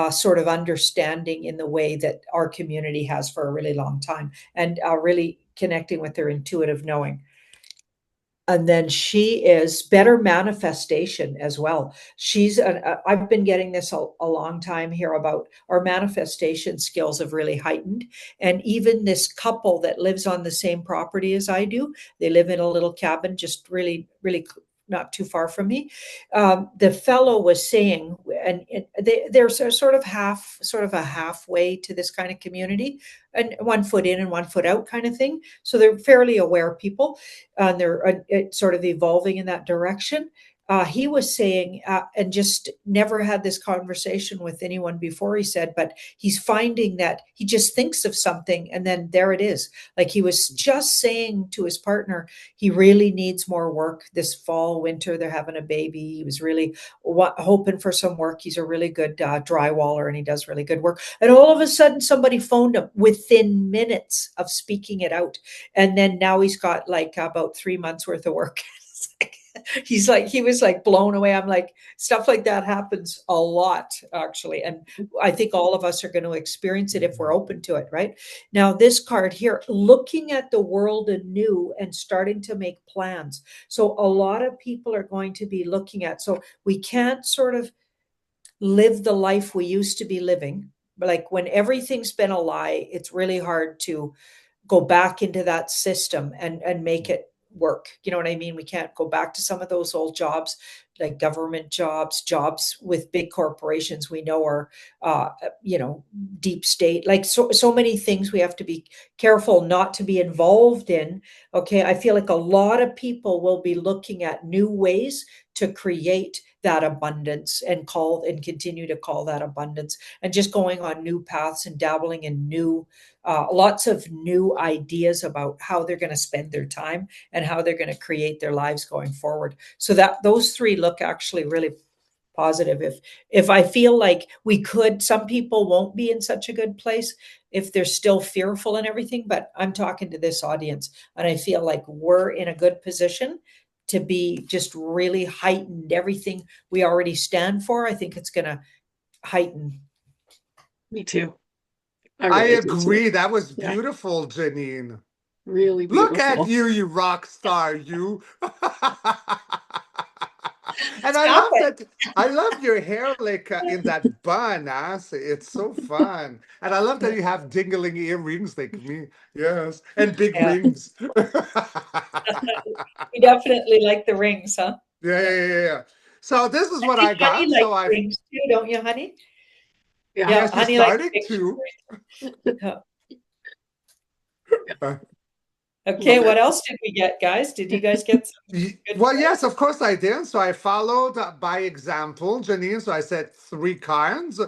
sort of understanding in the way that our community has for a really long time, and really connecting with their intuitive knowing. And then she is better manifestation as well. I've been getting this a long time here about our manifestation skills have really heightened. And even this couple that lives on the same property as I do, they live in a little cabin just really, really not too far from me. The fellow was saying, and they're sort of a halfway to this kind of community, and 1 foot in and 1 foot out kind of thing. So they're fairly aware people, and they're sort of evolving in that direction. He was saying, and just never had this conversation with anyone before, he said, but he's finding that he just thinks of something and then there it is. Like he was just saying to his partner, he really needs more work this fall, winter. They're having a baby. He was really hoping for some work. He's a really good drywaller and he does really good work. And all of a sudden, somebody phoned him within minutes of speaking it out. And then now he's got like about 3 months worth of work. He was like blown away. I'm like, stuff like that happens a lot, actually. And I think all of us are going to experience it if we're open to it, right? Now, this card here, looking at the world anew and starting to make plans. So a lot of people are going to be looking at, so we can't sort of live the life we used to be living. Like when everything's been a lie, it's really hard to go back into that system and make it work. You know what I mean? We can't go back to some of those old jobs, like government jobs with big corporations we know are, deep state, like so many things we have to be careful not to be involved in. Okay. I feel like a lot of people will be looking at new ways to create that abundance and continue to call that abundance, and just going on new paths and dabbling in lots of new ideas about how they're going to spend their time and how they're going to create their lives going forward. So that those 3 look actually really positive. If I feel like some people won't be in such a good place if they're still fearful and everything, but I'm talking to this audience and I feel like we're in a good position to be just really heightened. Everything we already stand for, I think it's going to heighten. Me too. I I really do too. agree. That was Yeah, beautiful, Janine. really Look at beautiful. you, you rock star, you. And Stop it. I love your hair like in that bun, so it's so fun. And I love that you have dingling earrings like me. Yes, and big Yeah, rings. we definitely like the rings, huh? Yeah, Yeah. yeah, yeah, yeah. So this is I what think I honey got. likes So I, rings too, don't you, honey? Yeah. Yeah, yes, you're honey likes starting big to. yeah. Uh, Okay, Love what it. else did we get, guys? Did you guys get some good Well, cards? yes, of course I did. So I followed by example, Janine. So I said 3 cards.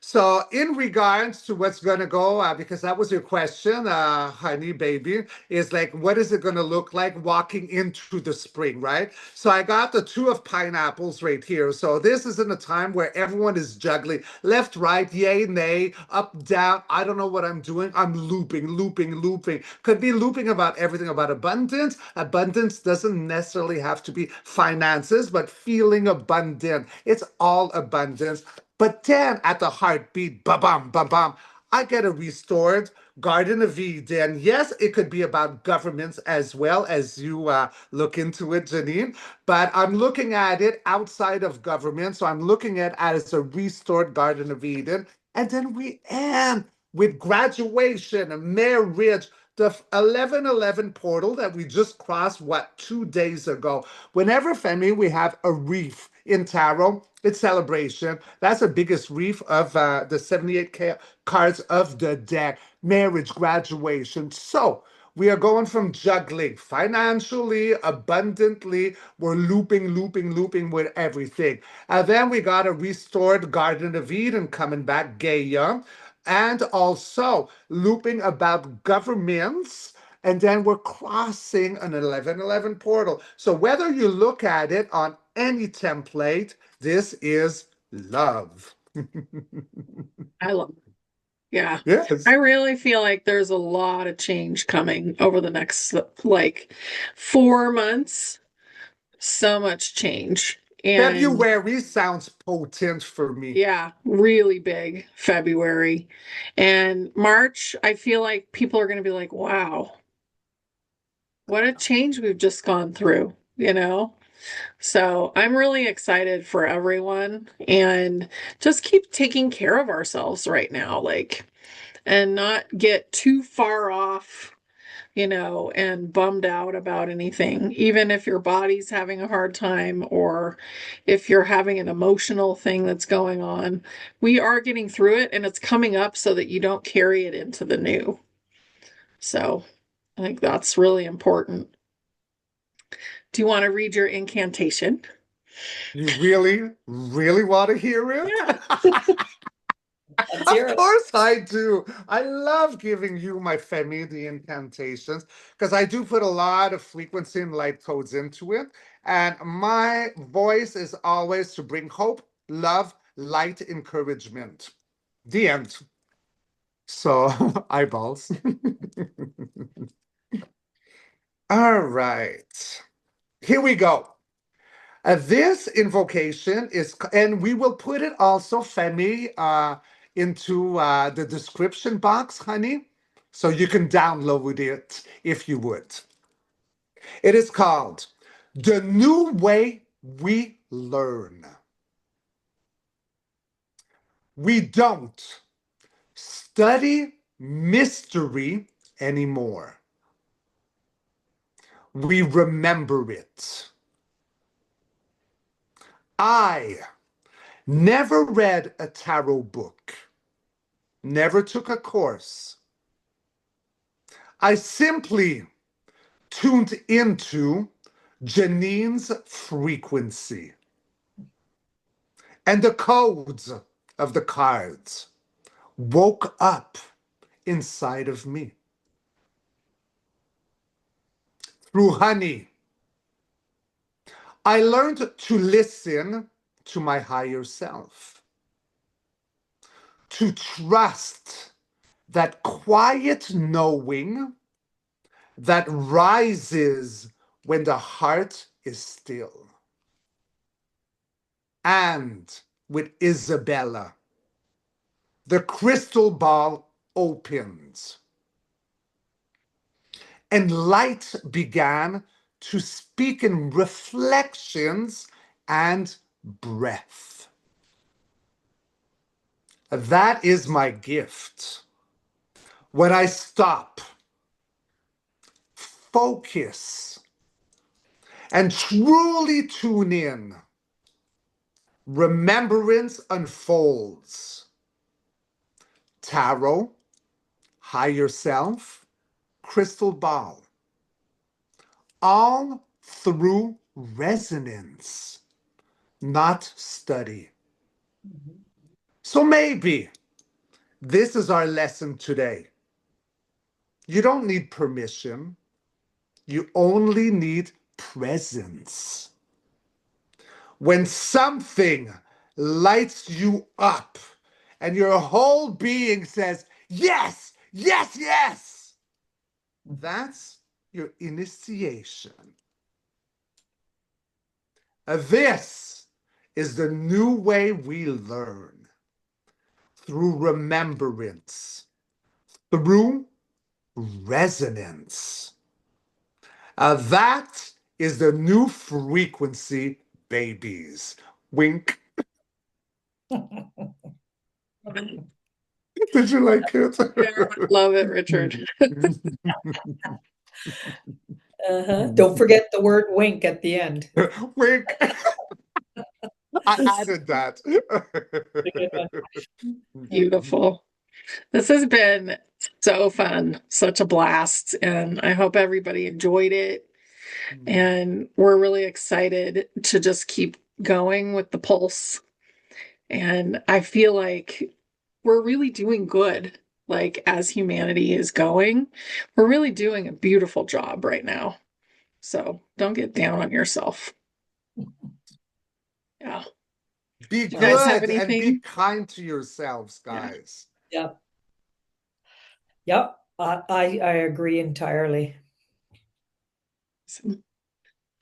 So, in regards to what's going to go, because that was your question, honey baby, is like, what is it going to look like walking into the spring, right? So, I got the two of pineapples right here. So, this is in a time where everyone is juggling left, right, yay, nay, up, down. I don't know what I'm doing. I'm looping, looping, looping. Could be looping about everything about abundance. Abundance doesn't necessarily have to be finances, but feeling abundant. It's all abundance. But then at the heartbeat, ba-bam, ba-bam, I get a restored Garden of Eden. Yes, it could be about governments as well as you look into it, Janine. But I'm looking at it outside of government. So I'm looking at it as a restored Garden of Eden. And then we end with graduation, marriage, the 1111 portal that we just crossed, what, 2 days ago. Whenever, Femi, we have a reef in tarot, it's celebration. That's the biggest reef of the 78 cards of the deck. Marriage, graduation. So we are going from juggling financially, abundantly. We're looping, looping, looping with everything. And then we got a restored Garden of Eden coming back, Gaia, and also looping about governments. And then we're crossing an 1111 portal. So whether you look at it on any template, this is love. I love it. Yeah. I Yes. really feel like there's a lot of change coming over the next like 4 months. So much change. And February sounds potent for me. yeah, really big February. And March, I feel like people are going to be like, wow, what a change we've just gone through, you know? So I'm really excited for everyone and just keep taking care of ourselves right now, like, and not get too far off, and bummed out about anything, even if your body's having a hard time or if you're having an emotional thing that's going on. We are getting through it and it's coming up so that you don't carry it into the new. So I think that's really important. Do you want to read your incantation? You really, really want to hear it? Yeah. Let's hear Of it. course I do. I love giving you my Femi, the incantations, because I do put a lot of frequency and light codes into it. And my voice is always to bring hope, love, light, encouragement. The end. So, eyeballs. All right. Here we go. This invocation is, and we will put it also, Femi, into the description box, honey, so you can download it if you would. It is called The New Way We Learn. We don't study mystery anymore. We remember it. I never read a tarot book, never took a course. I simply tuned into Janine's frequency and the codes of the cards woke up inside of me. Through honey, I learned to listen to my higher self, to trust that quiet knowing that rises when the heart is still. And with Isabella, the crystal ball opens, and light began to speak in reflections and breath. That is my gift. When I stop, focus, and truly tune in, remembrance unfolds. Tarot, higher self, crystal ball, all through resonance, not study. So maybe this is our lesson today. You don't need permission. You only need presence. When something lights you up and your whole being says, yes, yes, yes, that's your initiation. This is the new way we learn, through remembrance, through resonance. That is the new frequency, babies. Wink. Did you like it? Very much love it, Richard. Don't forget the word wink at the end. Wink. I added that. Beautiful. This has been so fun, such a blast, and I hope everybody enjoyed it. And we're really excited to just keep going with the pulse. And I feel like we're really doing good. Like, as humanity is going, we're really doing a beautiful job right now. So don't get down on yourself. Yeah. Be Do you guys have good and be anything? kind to yourselves, guys. Yep. Yep. I agree entirely. This was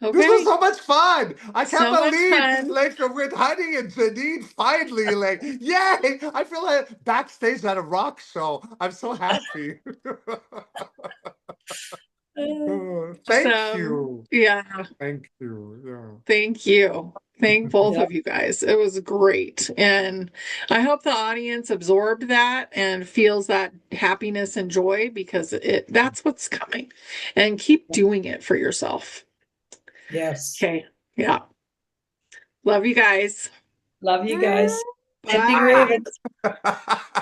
Okay. so much fun. I can't So much believe, fun. like, with Honey and Janine finally, like, yay! I feel like backstage at a rock show. I'm so happy. Oh, thank you. Yeah. Thank you. Yeah. Thank you. Thank both Yep. of you guys. It was great. And I hope the audience absorbed that and feels that happiness and joy, because that's what's coming. And keep doing it for yourself. Yes. Okay. Yeah. Love you guys. Love you guys. Sending Bye. ravens.